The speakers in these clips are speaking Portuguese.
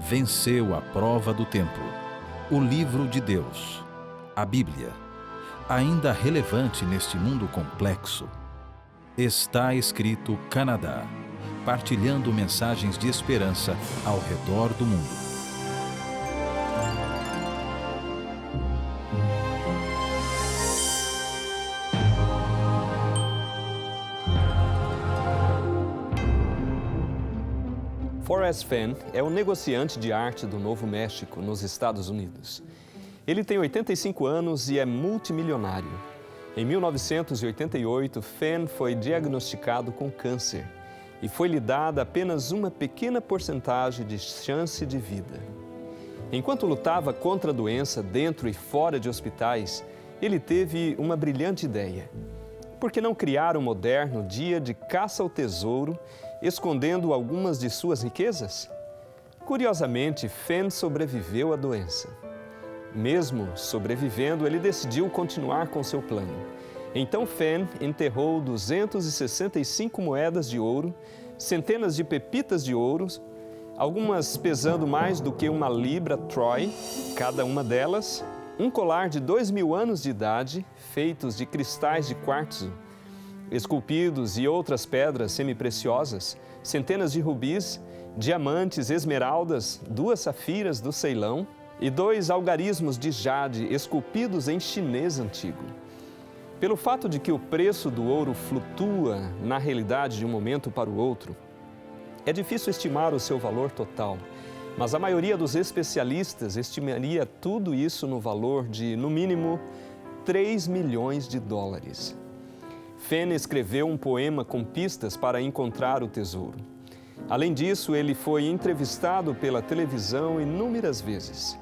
venceu a prova do tempo. O livro de Deus, a Bíblia, ainda relevante neste mundo complexo. Está escrito Canadá, partilhando mensagens de esperança ao redor do mundo. Forrest Fenn é um negociante de arte do Novo México, nos Estados Unidos. Ele tem 85 anos e é multimilionário. Em 1988, Fenn foi diagnosticado com câncer e foi-lhe dada apenas uma pequena porcentagem de chance de vida. Enquanto lutava contra a doença dentro e fora de hospitais, ele teve uma brilhante ideia. Por que não criar um moderno dia de caça ao tesouro, escondendo algumas de suas riquezas? Curiosamente, Fenn sobreviveu à doença. Mesmo sobrevivendo, ele decidiu continuar com seu plano. Então Fenn enterrou 265 moedas de ouro, centenas de pepitas de ouro, algumas pesando mais do que uma libra Troy, cada uma delas, um colar de 2.000 anos de idade, feitos de cristais de quartzo, esculpidos e outras pedras semipreciosas, centenas de rubis, diamantes, esmeraldas, 2 safiras do Ceilão e 2 algarismos de jade esculpidos em chinês antigo. Pelo fato de que o preço do ouro flutua na realidade de um momento para o outro, é difícil estimar o seu valor total, mas a maioria dos especialistas estimaria tudo isso no valor de, no mínimo, 3 milhões de dólares. Fenn escreveu um poema com pistas para encontrar o tesouro. Além disso, ele foi entrevistado pela televisão inúmeras vezes.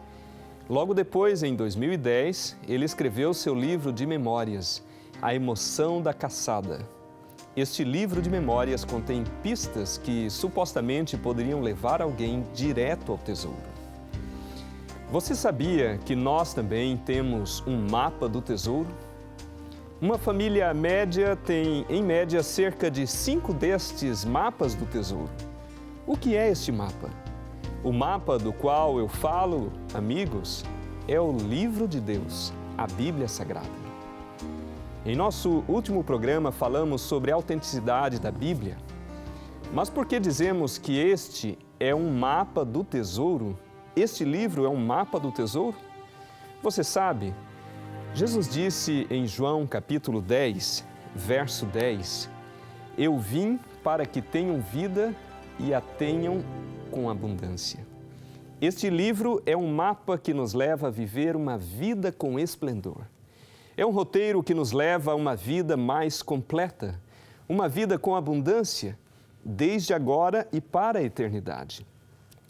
Logo depois, em 2010, ele escreveu seu livro de memórias, A Emoção da Caçada. Este livro de memórias contém pistas que supostamente poderiam levar alguém direto ao tesouro. Você sabia que nós também temos um mapa do tesouro? Uma família média tem, em média, cerca de 5 destes mapas do tesouro. O que é este mapa? O mapa do qual eu falo, amigos, é o livro de Deus, a Bíblia Sagrada. Em nosso último programa falamos sobre a autenticidade da Bíblia. Mas por que dizemos que este é um mapa do tesouro? Este livro é um mapa do tesouro? Você sabe, Jesus disse em João capítulo 10, verso 10, Eu vim para que tenham vida e a tenham com abundância. Este livro é um mapa que nos leva a viver uma vida com esplendor. É um roteiro que nos leva a uma vida mais completa, uma vida com abundância, desde agora e para a eternidade.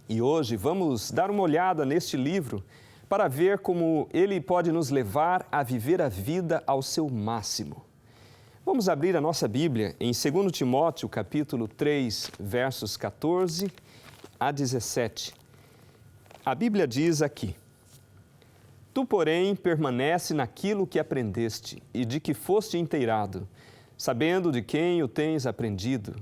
E hoje vamos dar uma olhada neste livro para ver como ele pode nos levar a viver a vida ao seu máximo. Vamos abrir a nossa Bíblia em 2 Timóteo, capítulo 3, versos 14 a 17. A Bíblia diz aqui: Tu, porém, permanece naquilo que aprendeste e de que foste inteirado, sabendo de quem o tens aprendido,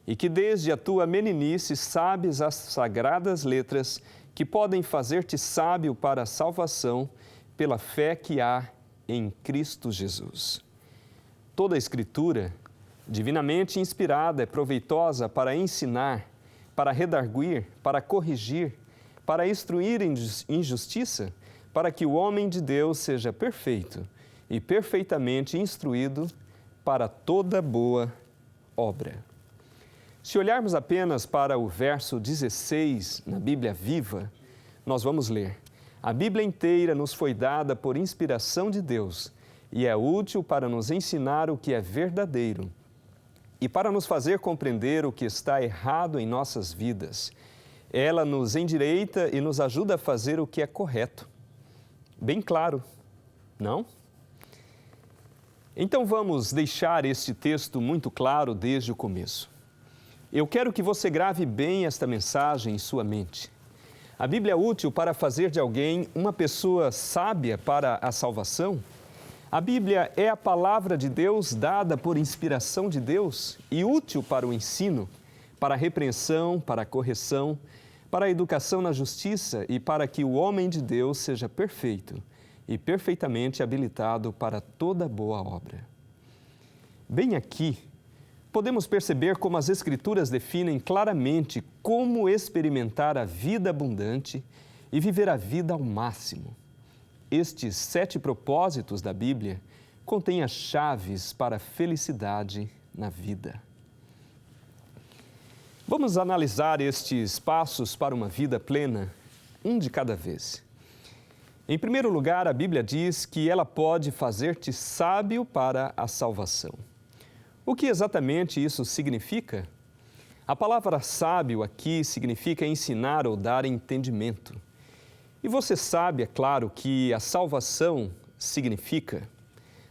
e que desde a tua meninice sabes as sagradas letras que podem fazer-te sábio para a salvação pela fé que há em Cristo Jesus. Toda a Escritura, divinamente inspirada, é proveitosa para ensinar, para redarguir, para corrigir, para instruir em justiça, para que o homem de Deus seja perfeito e perfeitamente instruído para toda boa obra. Se olharmos apenas para o verso 16 na Bíblia Viva, nós vamos ler: A Bíblia inteira nos foi dada por inspiração de Deus e é útil para nos ensinar o que é verdadeiro e para nos fazer compreender o que está errado em nossas vidas. Ela nos endireita e nos ajuda a fazer o que é correto. Bem claro, não? Então vamos deixar este texto muito claro desde o começo. Eu quero que você grave bem esta mensagem em sua mente. A Bíblia é útil para fazer de alguém uma pessoa sábia para a salvação? A Bíblia é a palavra de Deus dada por inspiração de Deus e útil para o ensino, para a repreensão, para a correção, para a educação na justiça e para que o homem de Deus seja perfeito e perfeitamente habilitado para toda boa obra. Bem aqui, podemos perceber como as Escrituras definem claramente como experimentar a vida abundante e viver a vida ao máximo. Estes 7 propósitos da Bíblia contêm as chaves para a felicidade na vida. Vamos analisar estes passos para uma vida plena, um de cada vez. Em primeiro lugar, a Bíblia diz que ela pode fazer-te sábio para a salvação. O que exatamente isso significa? A palavra sábio aqui significa ensinar ou dar entendimento. E você sabe, é claro, que a salvação significa.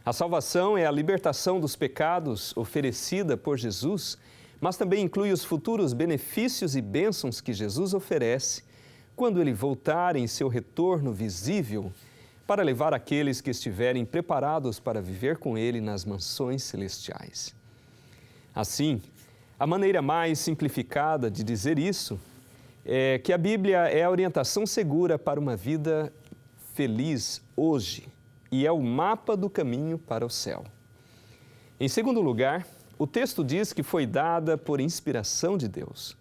A salvação é a libertação dos pecados oferecida por Jesus, mas também inclui os futuros benefícios e bênçãos que Jesus oferece quando Ele voltar em seu retorno visível para levar aqueles que estiverem preparados para viver com Ele nas mansões celestiais. Assim, a maneira mais simplificada de dizer isso é que a Bíblia é a orientação segura para uma vida feliz hoje e é o mapa do caminho para o céu. Em segundo lugar, o texto diz que foi dada por inspiração de Deus.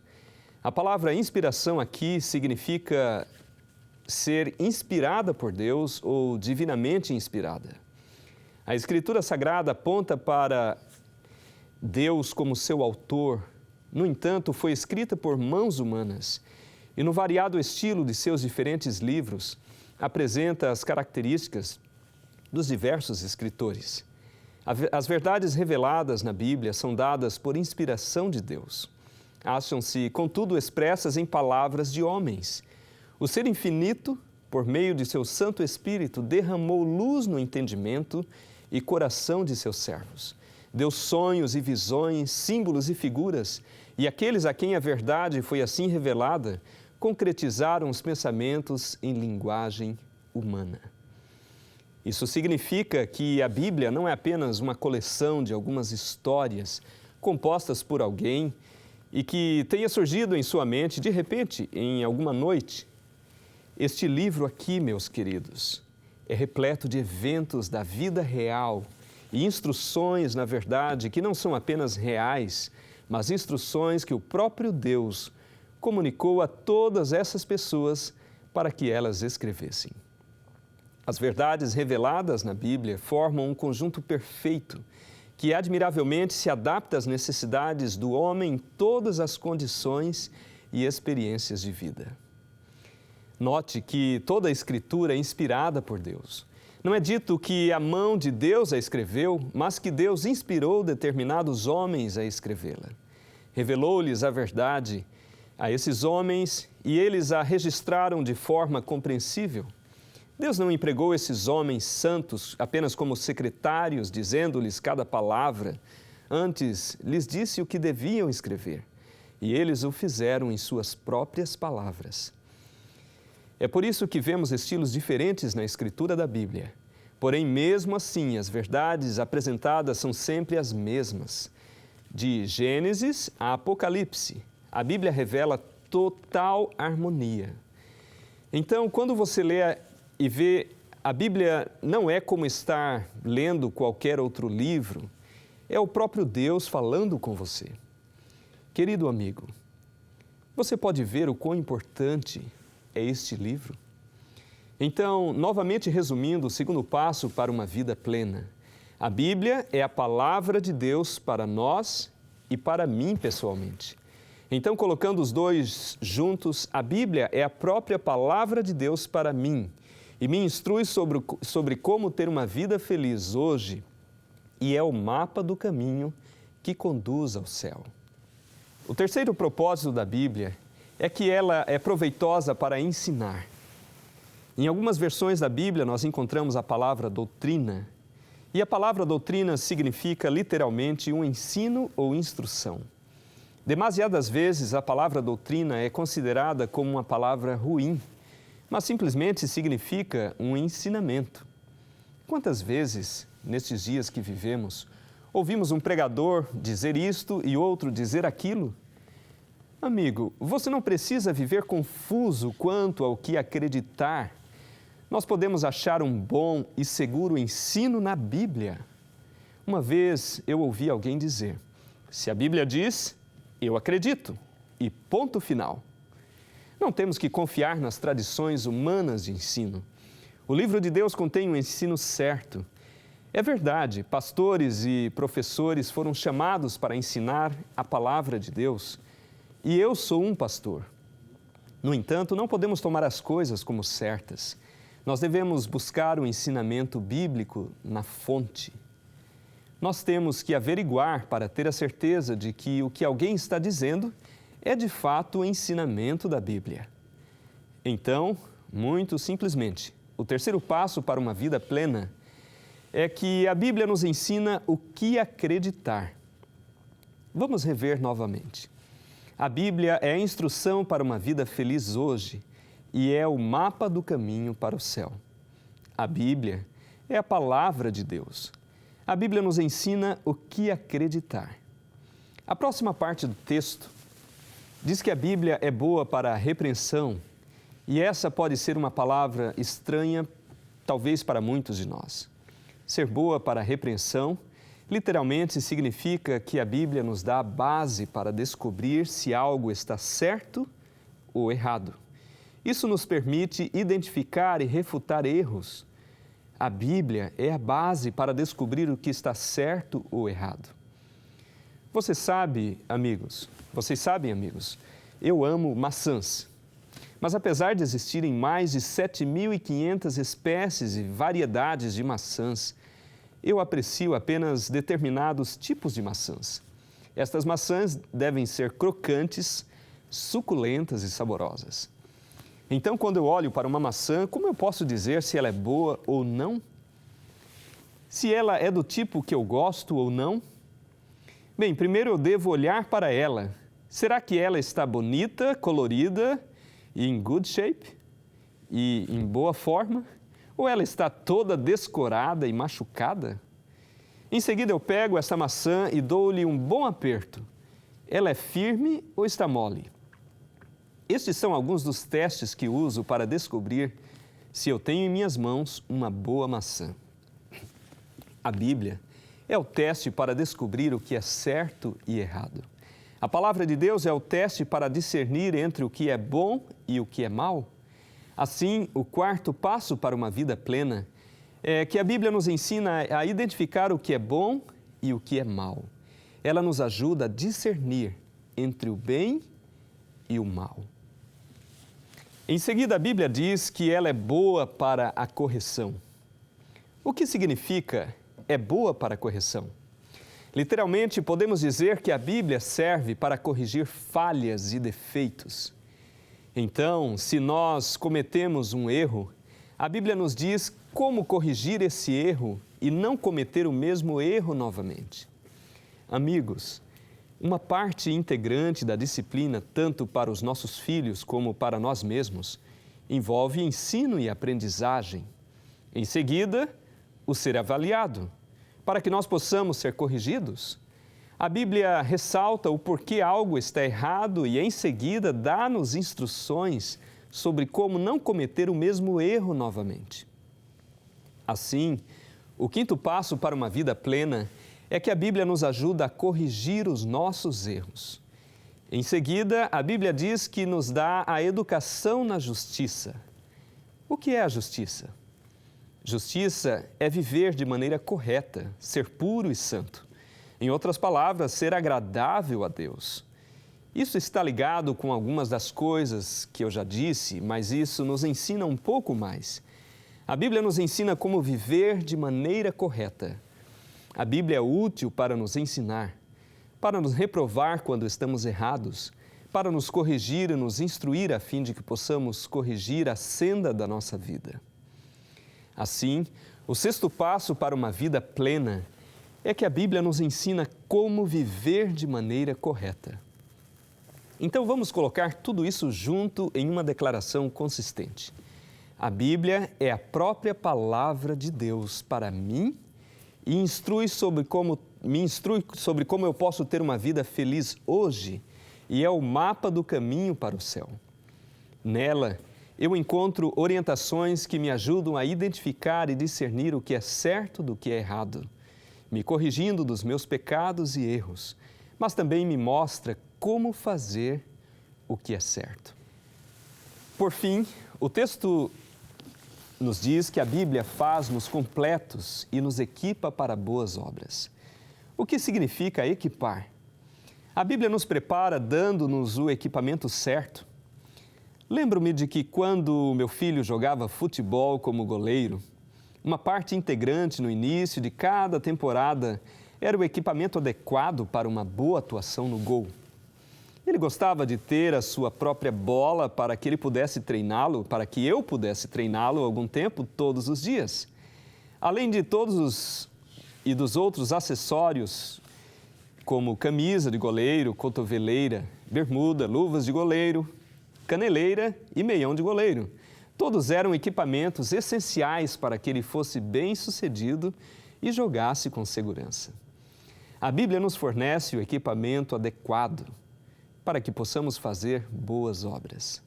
A palavra inspiração aqui significa ser inspirada por Deus ou divinamente inspirada. A Escritura Sagrada aponta para Deus como seu autor. No entanto, foi escrita por mãos humanas e, no variado estilo de seus diferentes livros, apresenta as características dos diversos escritores. As verdades reveladas na Bíblia são dadas por inspiração de Deus. Acham-se, contudo, expressas em palavras de homens. O Ser infinito, por meio de seu Santo Espírito, derramou luz no entendimento e coração de seus servos. Deu sonhos e visões, símbolos e figuras, e aqueles a quem a verdade foi assim revelada, concretizaram os pensamentos em linguagem humana. Isso significa que a Bíblia não é apenas uma coleção de algumas histórias compostas por alguém e que tenha surgido em sua mente de repente em alguma noite. Este livro aqui, meus queridos, é repleto de eventos da vida real e instruções, na verdade, que não são apenas reais, mas instruções que o próprio Deus comunicou a todas essas pessoas para que elas escrevessem. As verdades reveladas na Bíblia formam um conjunto perfeito que admiravelmente se adapta às necessidades do homem em todas as condições e experiências de vida. Note que toda a Escritura é inspirada por Deus. Não é dito que a mão de Deus a escreveu, mas que Deus inspirou determinados homens a escrevê-la. Revelou-lhes a verdade a esses homens e eles a registraram de forma compreensível. Deus não empregou esses homens santos apenas como secretários, dizendo-lhes cada palavra. Antes, lhes disse o que deviam escrever, e eles o fizeram em suas próprias palavras. É por isso que vemos estilos diferentes na escritura da Bíblia. Porém, mesmo assim, as verdades apresentadas são sempre as mesmas. De Gênesis a Apocalipse, a Bíblia revela total harmonia. Então, quando você lê e vê, a Bíblia não é como estar lendo qualquer outro livro, é o próprio Deus falando com você. Querido amigo, você pode ver o quão importante é este livro? Então, novamente resumindo, o segundo passo para uma vida plena. A Bíblia é a palavra de Deus para nós e para mim pessoalmente. Então, colocando os dois juntos, a Bíblia é a própria palavra de Deus para mim e me instrui sobre como ter uma vida feliz hoje e é o mapa do caminho que conduz ao céu. O terceiro propósito da Bíblia é que ela é proveitosa para ensinar. Em algumas versões da Bíblia nós encontramos a palavra doutrina e a palavra doutrina significa literalmente um ensino ou instrução. Demasiadas vezes a palavra doutrina é considerada como uma palavra ruim, mas simplesmente significa um ensinamento. Quantas vezes, nestes dias que vivemos, ouvimos um pregador dizer isto e outro dizer aquilo? Amigo, você não precisa viver confuso quanto ao que acreditar. Nós podemos achar um bom e seguro ensino na Bíblia. Uma vez eu ouvi alguém dizer: se a Bíblia diz, eu acredito, e ponto final. Não temos que confiar nas tradições humanas de ensino. O livro de Deus contém um ensino certo. É verdade, pastores e professores foram chamados para ensinar a palavra de Deus, e eu sou um pastor. No entanto, não podemos tomar as coisas como certas. Nós devemos buscar o ensinamento bíblico na fonte. Nós temos que averiguar para ter a certeza de que o que alguém está dizendo é de fato o ensinamento da Bíblia. Então, muito simplesmente, o terceiro passo para uma vida plena é que a Bíblia nos ensina o que acreditar. Vamos rever novamente. A Bíblia é a instrução para uma vida feliz hoje e é o mapa do caminho para o céu. A Bíblia é a palavra de Deus. A Bíblia nos ensina o que acreditar. A próxima parte do texto diz que a Bíblia é boa para a repreensão, e essa pode ser uma palavra estranha, talvez para muitos de nós. Ser boa para a repreensão, literalmente significa que a Bíblia nos dá a base para descobrir se algo está certo ou errado. Isso nos permite identificar e refutar erros. A Bíblia é a base para descobrir o que está certo ou errado. Vocês sabem, amigos, eu amo maçãs. Mas apesar de existirem mais de 7.500 espécies e variedades de maçãs, eu aprecio apenas determinados tipos de maçãs. Estas maçãs devem ser crocantes, suculentas e saborosas. Então, quando eu olho para uma maçã, como eu posso dizer se ela é boa ou não? Se ela é do tipo que eu gosto ou não? Bem, primeiro eu devo olhar para ela. Será que ela está bonita, colorida e em good shape? E em boa forma? Ou ela está toda descorada e machucada? Em seguida eu pego essa maçã e dou-lhe um bom aperto. Ela é firme ou está mole? Estes são alguns dos testes que uso para descobrir se eu tenho em minhas mãos uma boa maçã. A Bíblia é o teste para descobrir o que é certo e errado. A palavra de Deus é o teste para discernir entre o que é bom e o que é mal. Assim, o quarto passo para uma vida plena é que a Bíblia nos ensina a identificar o que é bom e o que é mal. Ela nos ajuda a discernir entre o bem e o mal. Em seguida, a Bíblia diz que ela é boa para a correção. O que significa é boa para a correção? Literalmente, podemos dizer que a Bíblia serve para corrigir falhas e defeitos. Então, se nós cometemos um erro, a Bíblia nos diz como corrigir esse erro e não cometer o mesmo erro novamente. Amigos, uma parte integrante da disciplina, tanto para os nossos filhos como para nós mesmos, envolve ensino e aprendizagem. Em seguida, o ser avaliado, para que nós possamos ser corrigidos. A Bíblia ressalta o porquê algo está errado e, em seguida, dá-nos instruções sobre como não cometer o mesmo erro novamente. Assim, o quinto passo para uma vida plena é que a Bíblia nos ajuda a corrigir os nossos erros. Em seguida, a Bíblia diz que nos dá a educação na justiça. O que é a justiça? Justiça é viver de maneira correta, ser puro e santo. Em outras palavras, ser agradável a Deus. Isso está ligado com algumas das coisas que eu já disse, mas isso nos ensina um pouco mais. A Bíblia nos ensina como viver de maneira correta. A Bíblia é útil para nos ensinar, para nos reprovar quando estamos errados, para nos corrigir e nos instruir a fim de que possamos corrigir a senda da nossa vida. Assim, o sexto passo para uma vida plena é que a Bíblia nos ensina como viver de maneira correta. Então vamos colocar tudo isso junto em uma declaração consistente. A Bíblia é a própria palavra de Deus para mim e me instrui sobre como eu posso ter uma vida feliz hoje e é o mapa do caminho para o céu. Nela, eu encontro orientações que me ajudam a identificar e discernir o que é certo do que é errado, me corrigindo dos meus pecados e erros, mas também me mostra como fazer o que é certo. Por fim, o texto nos diz que a Bíblia faz-nos completos e nos equipa para boas obras. O que significa equipar? A Bíblia nos prepara dando-nos o equipamento certo. Lembro-me de que quando meu filho jogava futebol como goleiro, uma parte integrante no início de cada temporada era o equipamento adequado para uma boa atuação no gol. Ele gostava de ter a sua própria bola para que ele pudesse treiná-lo, para que eu pudesse treiná-lo algum tempo, todos os dias. Além de todos e dos outros acessórios, como camisa de goleiro, cotoveleira, bermuda, luvas de goleiro, caneleira e meião de goleiro. Todos eram equipamentos essenciais para que ele fosse bem-sucedido e jogasse com segurança. A Bíblia nos fornece o equipamento adequado para que possamos fazer boas obras.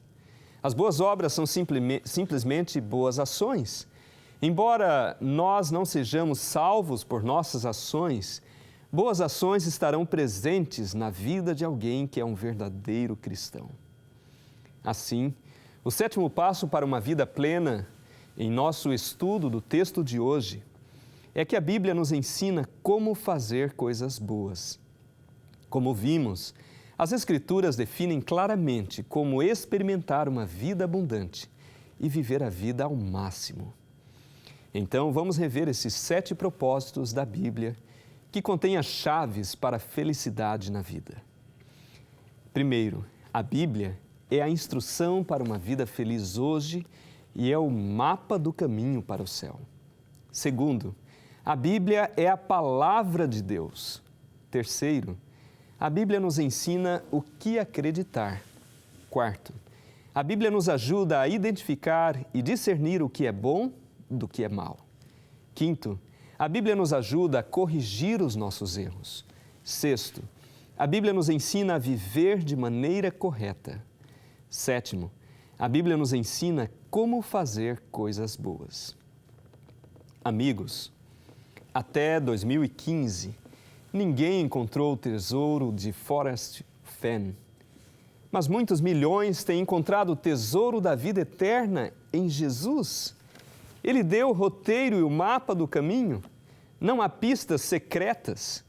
As boas obras são simplesmente boas ações. Embora nós não sejamos salvos por nossas ações, boas ações estarão presentes na vida de alguém que é um verdadeiro cristão. Assim, o sétimo passo para uma vida plena, em nosso estudo do texto de hoje, é que a Bíblia nos ensina como fazer coisas boas. Como vimos, as Escrituras definem claramente como experimentar uma vida abundante e viver a vida ao máximo. Então, vamos rever esses 7 propósitos da Bíblia que contêm as chaves para a felicidade na vida. Primeiro, a Bíblia é a instrução para uma vida feliz hoje e é o mapa do caminho para o céu. Segundo, a Bíblia é a palavra de Deus. Terceiro, a Bíblia nos ensina o que acreditar. Quarto, a Bíblia nos ajuda a identificar e discernir o que é bom do que é mal. Quinto, a Bíblia nos ajuda a corrigir os nossos erros. Sexto, a Bíblia nos ensina a viver de maneira correta. Sétimo, a Bíblia nos ensina como fazer coisas boas. Amigos, até 2015, ninguém encontrou o tesouro de Forrest Fenn, mas muitos milhões têm encontrado o tesouro da vida eterna em Jesus. Ele deu o roteiro e o mapa do caminho. Não há pistas secretas.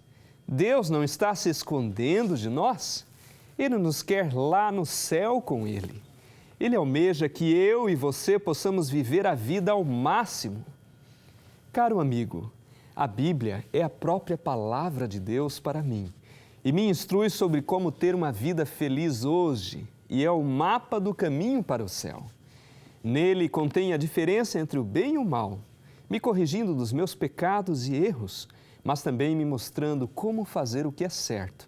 Deus não está se escondendo de nós. Ele nos quer lá no céu com Ele. Ele almeja que eu e você possamos viver a vida ao máximo. Caro amigo, a Bíblia é a própria palavra de Deus para mim e me instrui sobre como ter uma vida feliz hoje e é o mapa do caminho para o céu. Nele contém a diferença entre o bem e o mal, me corrigindo dos meus pecados e erros, mas também me mostrando como fazer o que é certo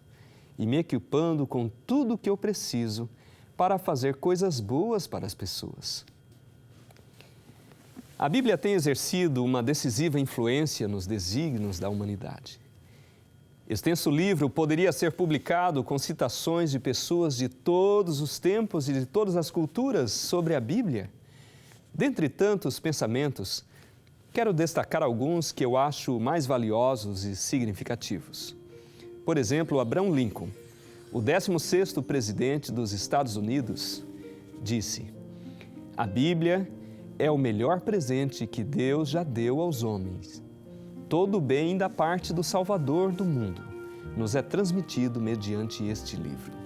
e me equipando com tudo o que eu preciso para fazer coisas boas para as pessoas. A Bíblia tem exercido uma decisiva influência nos desígnios da humanidade. Extenso livro poderia ser publicado com citações de pessoas de todos os tempos e de todas as culturas sobre a Bíblia. Dentre tantos pensamentos, quero destacar alguns que eu acho mais valiosos e significativos. Por exemplo, Abraham Lincoln, o 16º presidente dos Estados Unidos, disse: "A Bíblia é o melhor presente que Deus já deu aos homens. Todo o bem da parte do Salvador do mundo nos é transmitido mediante este livro."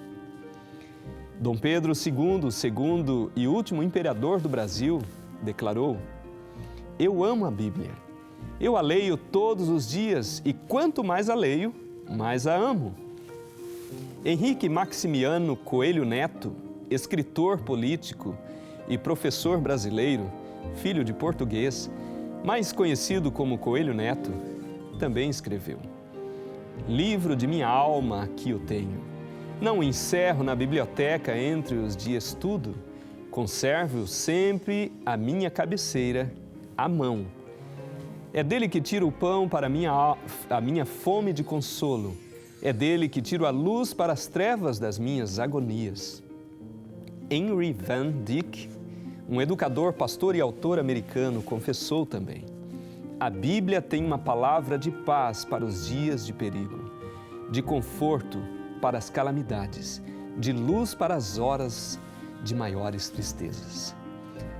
Dom Pedro II, segundo e último imperador do Brasil, declarou: "Eu amo a Bíblia. Eu a leio todos os dias e quanto mais a leio, mais a amo." Henrique Maximiano Coelho Neto, escritor político e professor brasileiro, filho de português, mais conhecido como Coelho Neto, também escreveu: "Livro de minha alma aqui o tenho. Não o encerro na biblioteca entre os de estudo, conservo-o sempre à minha cabeceira, à mão. É dele que tiro o pão para a minha fome de consolo, É dele que tiro a luz para as trevas das minhas agonias. Henry Van Dyke, um educador, pastor e autor americano, confessou também: a Bíblia tem uma palavra de paz para os dias de perigo, de conforto para as calamidades, de luz para as horas de maiores tristezas.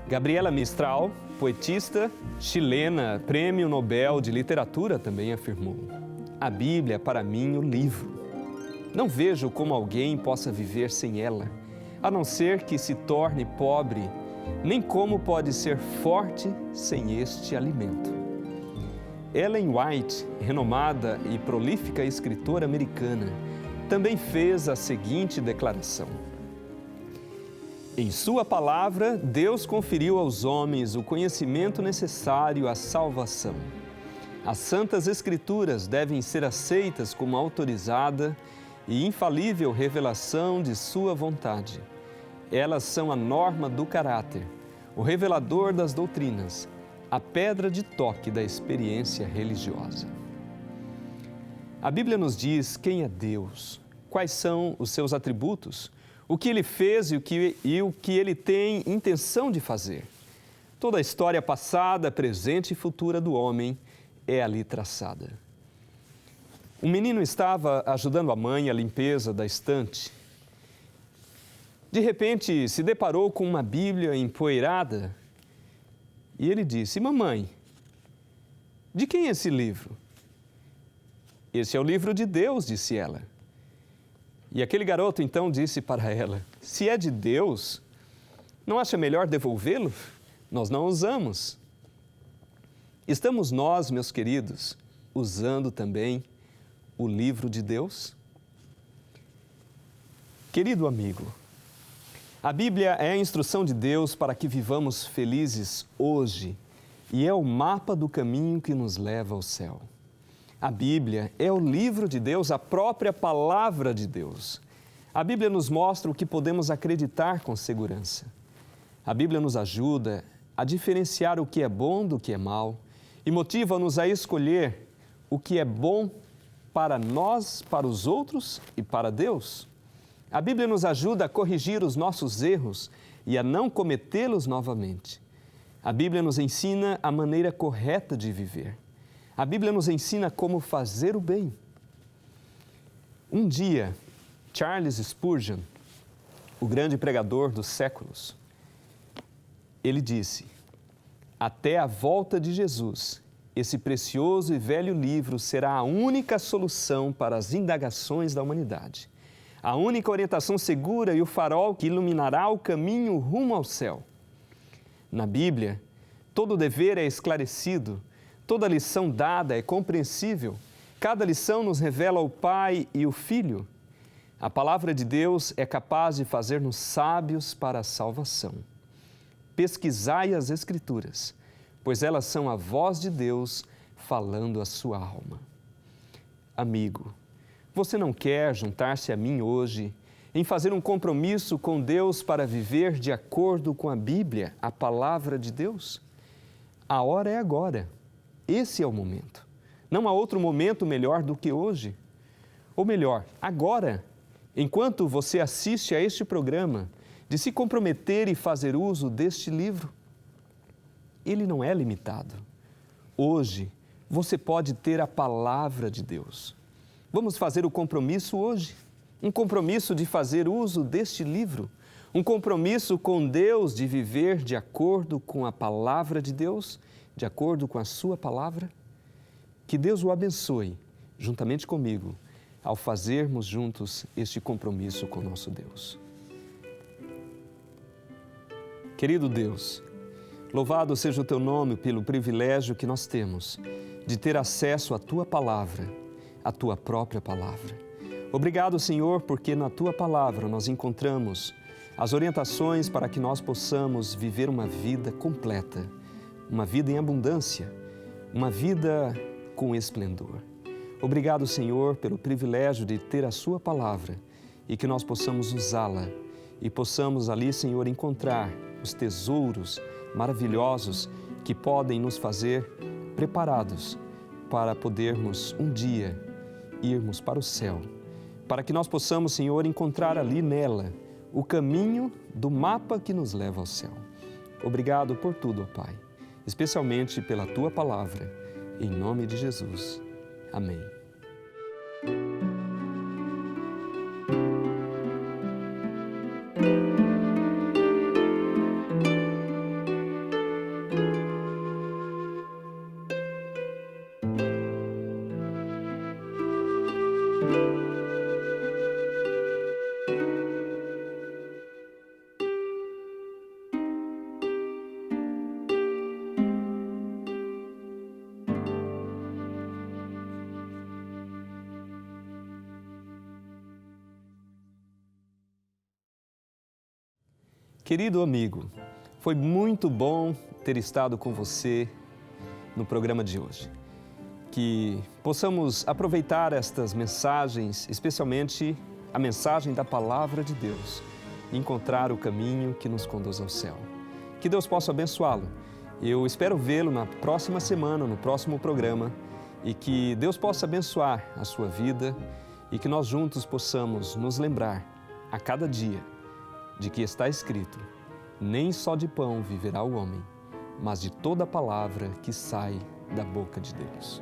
Gabriela Mistral, poetista chilena, Prêmio Nobel de Literatura, também afirmou: a Bíblia é para mim o livro. Não vejo como alguém possa viver sem ela, a não ser que se torne pobre, nem como pode ser forte sem este alimento. Ellen White, renomada e prolífica escritora americana, também fez a seguinte declaração: em sua palavra, Deus conferiu aos homens o conhecimento necessário à salvação. As Santas Escrituras devem ser aceitas como autorizada e infalível revelação de sua vontade. Elas são a norma do caráter, o revelador das doutrinas, a pedra de toque da experiência religiosa. A Bíblia nos diz quem é Deus, quais são os seus atributos, o que Ele fez e o que Ele tem intenção de fazer. Toda a história passada, presente e futura do homem é ali traçada. Um menino estava ajudando a mãe à limpeza da estante. De repente, se deparou com uma Bíblia empoeirada e ele disse: mamãe, de quem é esse livro? Esse é o livro de Deus, disse ela. E aquele garoto então disse para ela: se é de Deus, não acha melhor devolvê-lo? Nós não usamos. Estamos nós, meus queridos, usando também o livro de Deus? Querido amigo, a Bíblia é a instrução de Deus para que vivamos felizes hoje e é o mapa do caminho que nos leva ao céu. A Bíblia é o livro de Deus, a própria palavra de Deus. A Bíblia nos mostra o que podemos acreditar com segurança. A Bíblia nos ajuda a diferenciar o que é bom do que é mal e motiva-nos a escolher o que é bom para nós, para os outros e para Deus. A Bíblia nos ajuda a corrigir os nossos erros e a não cometê-los novamente. A Bíblia nos ensina a maneira correta de viver. A Bíblia nos ensina como fazer o bem. Um dia, Charles Spurgeon, o grande pregador dos séculos, ele disse: até a volta de Jesus, esse precioso e velho livro será a única solução para as indagações da humanidade, a única orientação segura e o farol que iluminará o caminho rumo ao céu. Na Bíblia, todo dever é esclarecido, toda lição dada é compreensível, cada lição nos revela o Pai e o Filho. A palavra de Deus é capaz de fazer-nos sábios para a salvação. Pesquisai as Escrituras, pois elas são a voz de Deus falando à sua alma. Amigo, você não quer juntar-se a mim hoje em fazer um compromisso com Deus para viver de acordo com a Bíblia, a palavra de Deus? A hora é agora. Esse é o momento. Não há outro momento melhor do que hoje. Ou melhor, agora, enquanto você assiste a este programa, de se comprometer e fazer uso deste livro. Ele não é limitado. Hoje, você pode ter a palavra de Deus. Vamos fazer o compromisso hoje. Um compromisso de fazer uso deste livro. Um compromisso com Deus de viver de acordo com a palavra de Deus, de acordo com a sua palavra. Que Deus o abençoe, juntamente comigo, ao fazermos juntos este compromisso com nosso Deus. Querido Deus, louvado seja o Teu nome pelo privilégio que nós temos de ter acesso à Tua palavra, à Tua própria palavra. Obrigado, Senhor, porque na Tua palavra nós encontramos as orientações para que nós possamos viver uma vida completa, uma vida em abundância, uma vida com esplendor. Obrigado, Senhor, pelo privilégio de ter a Sua palavra e que nós possamos usá-la e possamos ali, Senhor, encontrar os tesouros maravilhosos que podem nos fazer preparados para podermos um dia irmos para o céu, para que nós possamos, Senhor, encontrar ali nela o caminho do mapa que nos leva ao céu. Obrigado por tudo, ó Pai, especialmente pela Tua palavra, em nome de Jesus. Amém. Querido amigo, foi muito bom ter estado com você no programa de hoje. Que possamos aproveitar estas mensagens, especialmente a mensagem da Palavra de Deus, e encontrar o caminho que nos conduz ao céu. Que Deus possa abençoá-lo. Eu espero vê-lo na próxima semana, no próximo programa, e que Deus possa abençoar a sua vida e que nós juntos possamos nos lembrar a cada dia de que está escrito: nem só de pão viverá o homem, mas de toda palavra que sai da boca de Deus.